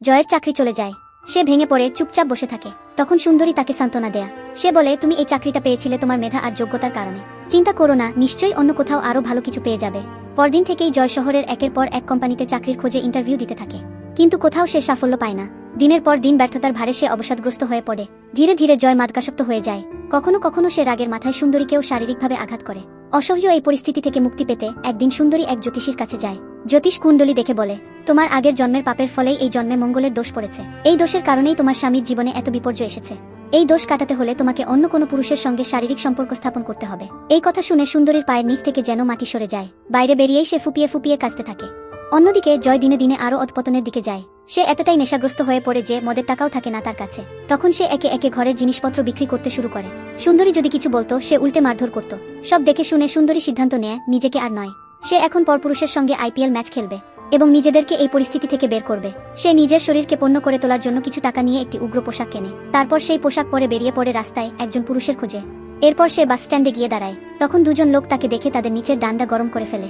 জয়ের চাকরি চলে যায়। সে ভেঙে পড়ে চুপচাপ বসে থাকে। তখন সুন্দরী তাকে সান্ত্বনা দেয়া। সে বলে, তুমি এই চাকরিটা পেয়েছিলে তোমার মেধা আর যোগ্যতার কারণে। চিন্তা করো না, নিশ্চয়ই অন্য কোথাও আরো ভালো কিছু পেয়ে যাবে। পরদিন থেকেই জয় শহরের একের পর এক কোম্পানিতে চাকরির খোঁজে ইন্টারভিউ দিতে থাকে। কিন্তু কোথাও সে সাফল্য পায় না। দিনের পর দিন ব্যর্থতার ভারে সে অবসাদগ্রস্ত হয়ে পড়ে। ধীরে ধীরে জয় মাদকাসক্ত হয়ে যায়। কখনো কখনো সে রাগের মাথায় সুন্দরীকেও শারীরিকভাবে আঘাত করে। অসহ্য এই পরিস্থিতি থেকে মুক্তি পেতে একদিন সুন্দরী এক জ্যোতিষীর কাছে যায়। জ্যোতিষ কুণ্ডলী দেখে বলে, তোমার আগের জন্মের পাপের ফলেই এই জন্মে মঙ্গলের দোষ পড়েছে। এই দোষের কারণেই তোমার স্বামীর জীবনে এত বিপর্যয় এসেছে। এই দোষ কাটাতে হলে তোমাকে অন্য কোনো পুরুষের সঙ্গে শারীরিক সম্পর্ক স্থাপন করতে হবে। এই কথা শুনে সুন্দরীর পায়ের নিচ থেকে যেন মাটি সরে যায়। বাইরে বেরিয়েই সে ফুপিয়ে ফুপিয়ে কাঁদতে থাকে। অন্যদিকে জয় দিনে দিনে আরো অধপতনের দিকে যায়। সে এতটাই নেশাগ্রস্ত হয়ে পড়ে যে মদের টাকাও থাকে না তার কাছে। তখন সে একে একে ঘরের জিনিসপত্র বিক্রি করতে শুরু করে। সুন্দরী যদি কিছু বলতো সে উল্টে মারধর করত। সব দেখে শুনে সুন্দরী সিদ্ধান্ত নেয় নিজেকে আর নয়, সে এখন পরপুরুষের সঙ্গে আইপিএল ম্যাচ খেলবে এবং নিজেদেরকে এই পরিস্থিতি থেকে বের করবে। সে নিজের শরীরকে পণ্য করে তোলার জন্য কিছু টাকা নিয়ে একটি উগ্র পোশাক কেনে। তারপর সেই পোশাক পরে বেরিয়ে পড়ে রাস্তায় একজন পুরুষের খোঁজে। এরপর সে বাস স্ট্যান্ডে গিয়ে দাঁড়ায়। তখন দুজন লোক তাকে দেখে তাদের নিচের ডান্ডা গরম করে ফেলে।